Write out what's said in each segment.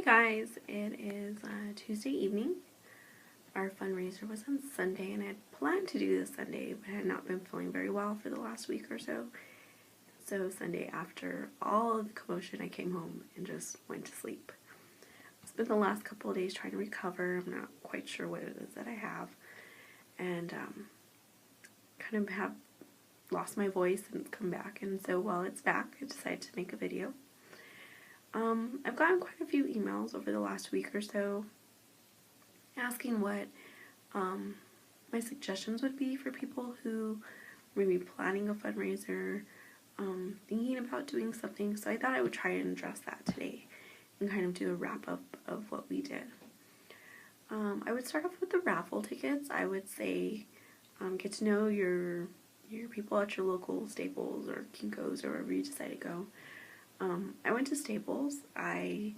Hi guys, it is Tuesday evening. Our fundraiser was on Sunday and I had planned to do this Sunday but had not been feeling very well for the last week or so. So Sunday, after all of the commotion, I came home and just went to sleep. I spent the last couple of days trying to recover. I'm not quite sure what it is that I have, and kind of have lost my voice and come back, and so while it's back I decided to make a video. I've gotten quite a few emails over the last week or so asking what my suggestions would be for people who may be planning a fundraiser, thinking about doing something, so I thought I would try and address that today and kind of do a wrap-up of what we did. I would start off with the raffle tickets. I would say get to know your people at your local Staples or Kinko's or wherever you decide to go. I went to Staples. I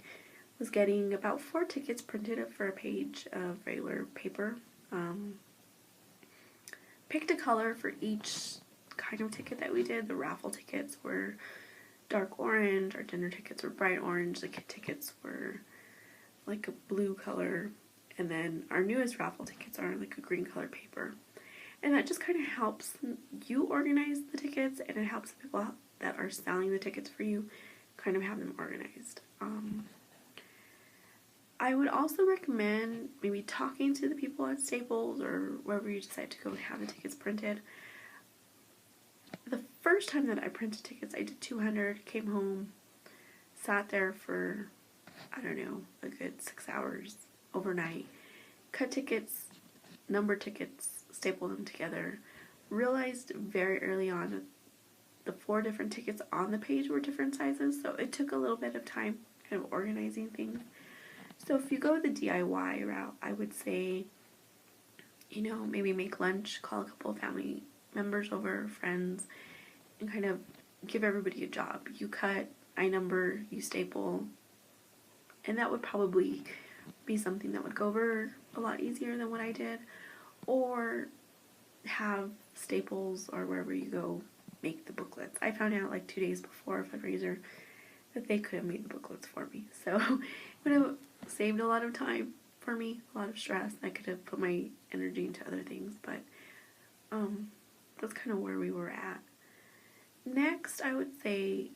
was getting about 4 tickets printed up for a page of regular paper. Picked a color for each kind of ticket that we did. The raffle tickets were dark orange, our dinner tickets were bright orange, the kit tickets were like a blue color, and then our newest raffle tickets are like a green color paper. And that just kind of helps you organize the tickets, and it helps the people that are selling the tickets for you kind of have them organized. I would also recommend maybe talking to the people at Staples or wherever you decide to go and have the tickets printed. The first time that I printed tickets, I did 200, came home, sat there for, I don't know, a good 6 hours overnight, cut tickets, numbered tickets, stapled them together, realized very early on that the 4 different tickets on the page were different sizes, so it took a little bit of time kind of organizing things. So if you go the DIY route, I would say, maybe make lunch, call a couple of family members over, friends, and kind of give everybody a job. You cut, I number, you staple, and that would probably be something that would go over a lot easier than what I did. Or have Staples or wherever you go make the booklets. I found out like 2 days before a fundraiser that they could have made the booklets for me. So it would have saved a lot of time for me, a lot of stress. I could have put my energy into other things, but that's kind of where we were at. Next, I would say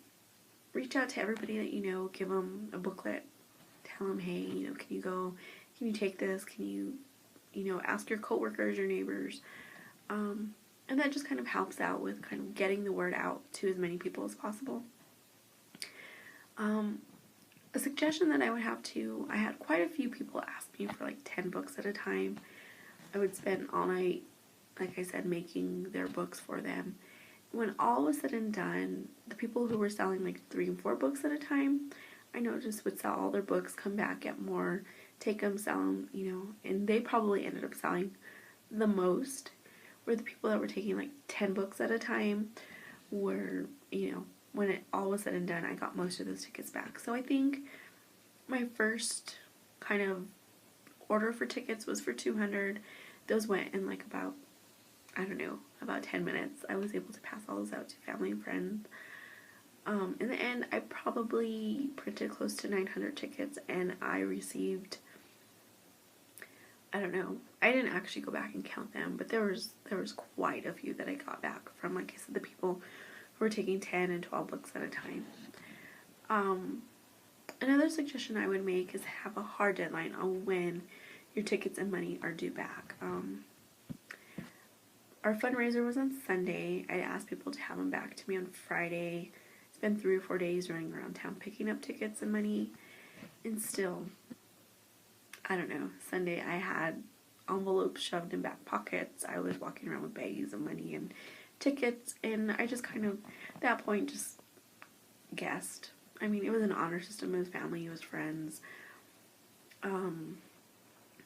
reach out to everybody that you know, give them a booklet, tell them, hey, can you go, can you take this, can you, ask your coworkers, your neighbors, and that just kind of helps out with kind of getting the word out to as many people as possible. A suggestion that I would have too, I had quite a few people ask me for like 10 books at a time. I would spend all night, like I said, making their books for them. When all was said and done, the people who were selling like 3 and 4 books at a time, I noticed would sell all their books, come back, get more, take them, sell them, and they probably ended up selling the most, where the people that were taking like 10 books at a time were, when it all was said and done, I got most of those tickets back. So I think my first kind of order for tickets was for 200. Those went in like about 10 minutes. I was able to pass all those out to family and friends. In the end, I probably printed close to 900 tickets, and I received, I don't know, I didn't actually go back and count them, but there was quite a few that I got back from, like I said, the people who were taking 10 and 12 books at a time. Another suggestion I would make is have a hard deadline on when your tickets and money are due back. Our fundraiser was on Sunday. I asked people to have them back to me on Friday. It's been 3 or 4 days running around town picking up tickets and money, and still, I don't know, Sunday I had envelopes shoved in back pockets. I was walking around with bags of money and tickets, and I just kind of, at that point, just guessed. I mean, it was an honor system, it was family, it was friends.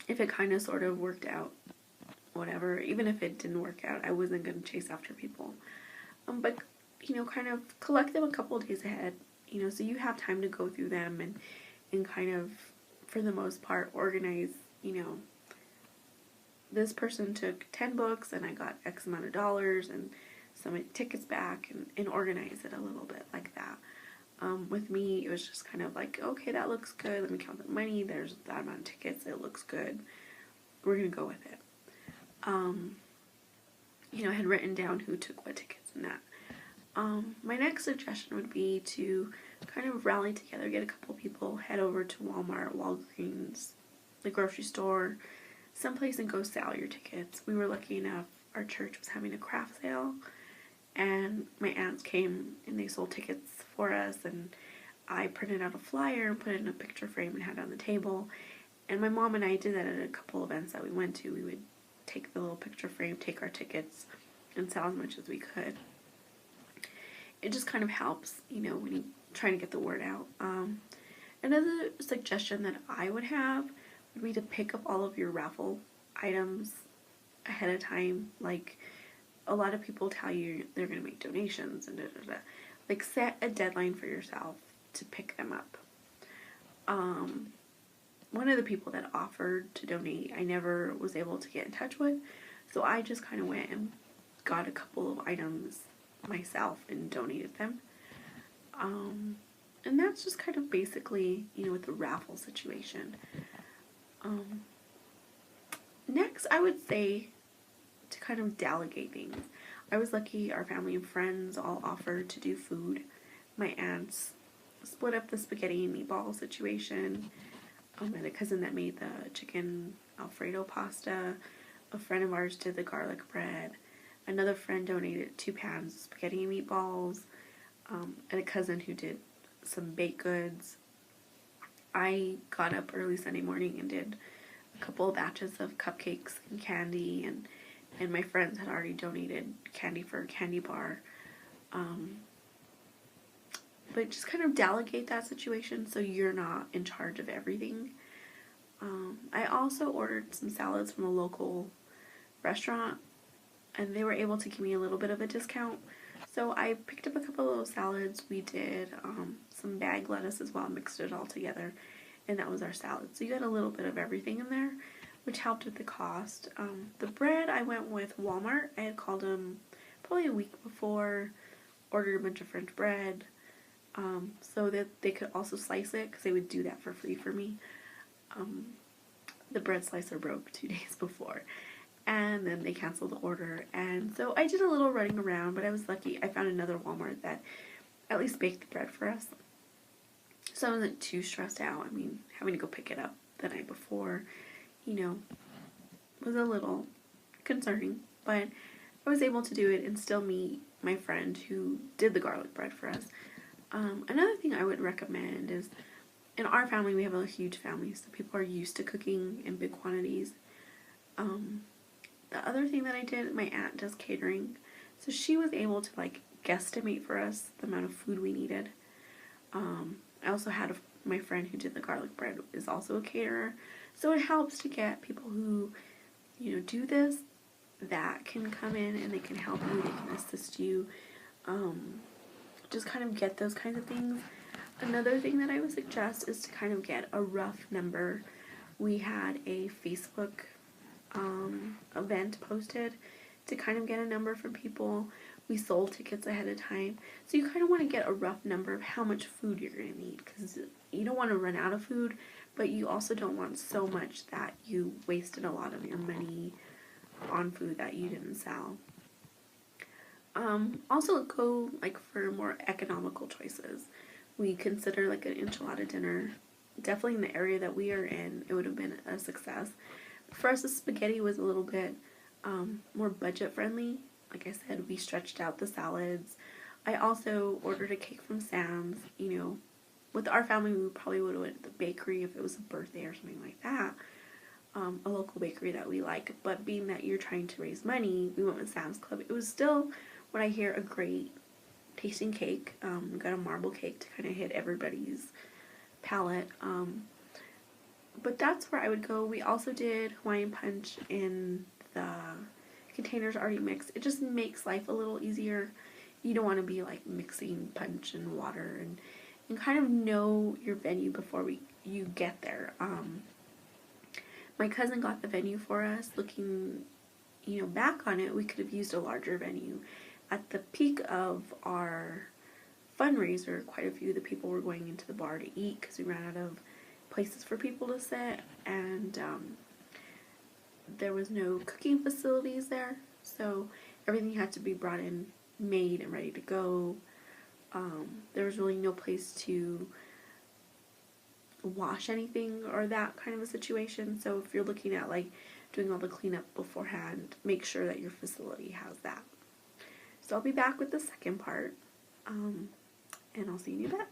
If it kind of sort of worked out, whatever. Even if it didn't work out, I wasn't going to chase after people. But, kind of collect them a couple of days ahead, so you have time to go through them and kind of, for the most part, organize, this person took 10 books and I got X amount of dollars and some tickets back, and organize it a little bit like that. With me, it was just kind of like, okay, that looks good. Let me count the money. There's that amount of tickets. It looks good. We're going to go with it. I had written down who took what tickets and that. My next suggestion would be to kind of rally together, get a couple people, head over to Walmart, Walgreens, the grocery store, someplace, and go sell your tickets. We were lucky enough, our church was having a craft sale, and my aunts came and they sold tickets for us, and I printed out a flyer and put it in a picture frame and had it on the table. And my mom and I did that at a couple events that we went to. We would take the little picture frame, take our tickets, and sell as much as we could. It just kind of helps, when you're trying to get the word out. Another suggestion that I would have would be to pick up all of your raffle items ahead of time. Like, a lot of people tell you they're going to make donations and da-da-da. Like, set a deadline for yourself to pick them up. One of the people that offered to donate, I never was able to get in touch with, so I just kind of went and got a couple of items myself and donated them. And that's just kind of basically, with the raffle situation. Next, I would say to kind of delegate things. I was lucky our family and friends all offered to do food. My aunts split up the spaghetti and meatball situation. I had a cousin that made the chicken Alfredo pasta. A friend of ours did the garlic bread. Another friend donated 2 pans of spaghetti and meatballs. And a cousin who did some baked goods. I got up early Sunday morning and did a couple of batches of cupcakes and candy, and my friends had already donated candy for a candy bar. But just kind of delegate that situation so you're not in charge of everything. I also ordered some salads from a local restaurant, and they were able to give me a little bit of a discount. So I picked up a couple of those salads. We did some bag lettuce as well, mixed it all together, and that was our salad. So you got a little bit of everything in there, which helped with the cost. The bread, I went with Walmart. I had called them probably a week before, ordered a bunch of French bread, so that they could also slice it, because they would do that for free for me. The bread slicer broke 2 days before, and then they canceled the order, and so I did a little running around, but I was lucky. I found another Walmart that at least baked the bread for us, so I wasn't too stressed out. I mean, having to go pick it up the night before, was a little concerning, but I was able to do it and still meet my friend who did the garlic bread for us. Another thing I would recommend is, in our family, we have a huge family, so people are used to cooking in big quantities. The other thing that I did, my aunt does catering, so she was able to guesstimate for us the amount of food we needed. I also had my friend who did the garlic bread is also a caterer, so it helps to get people who, do this, that can come in and they can help you, they can assist you, just kind of get those kinds of things. Another thing that I would suggest is to kind of get a rough number. We had a Facebook event posted to kind of get a number from people. We sold tickets ahead of time, so you kind of want to get a rough number of how much food you're going to need, because you don't want to run out of food, but you also don't want so much that you wasted a lot of your money on food that you didn't sell. Also go for more economical choices. We consider an enchilada dinner. Definitely in the area that we are in, it would have been a success. For us, the spaghetti was a little bit more budget friendly. Like I said, we stretched out the salads. I also ordered a cake from Sam's. With our family, we probably would have went to the bakery if it was a birthday or something like that. A local bakery that we like. But being that you're trying to raise money, we went with Sam's Club. It was still, what I hear, a great tasting cake. We got a marble cake to kind of hit everybody's palate. But that's where I would go. We also did Hawaiian punch in the containers already mixed. It just makes life a little easier. You don't want to be mixing punch and water, and kind of know your venue before you get there. My cousin got the venue for us. Looking, back on it, we could have used a larger venue. At the peak of our Fundraiser, quite a few of the people were going into the bar to eat because we ran out of places for people to sit, and there was no cooking facilities there, so everything had to be brought in, made, and ready to go. There was really no place to wash anything or that kind of a situation, so if you're looking at like doing all the cleanup beforehand, make sure that your facility has that. So I'll be back with the second part, and I'll see you in a bit.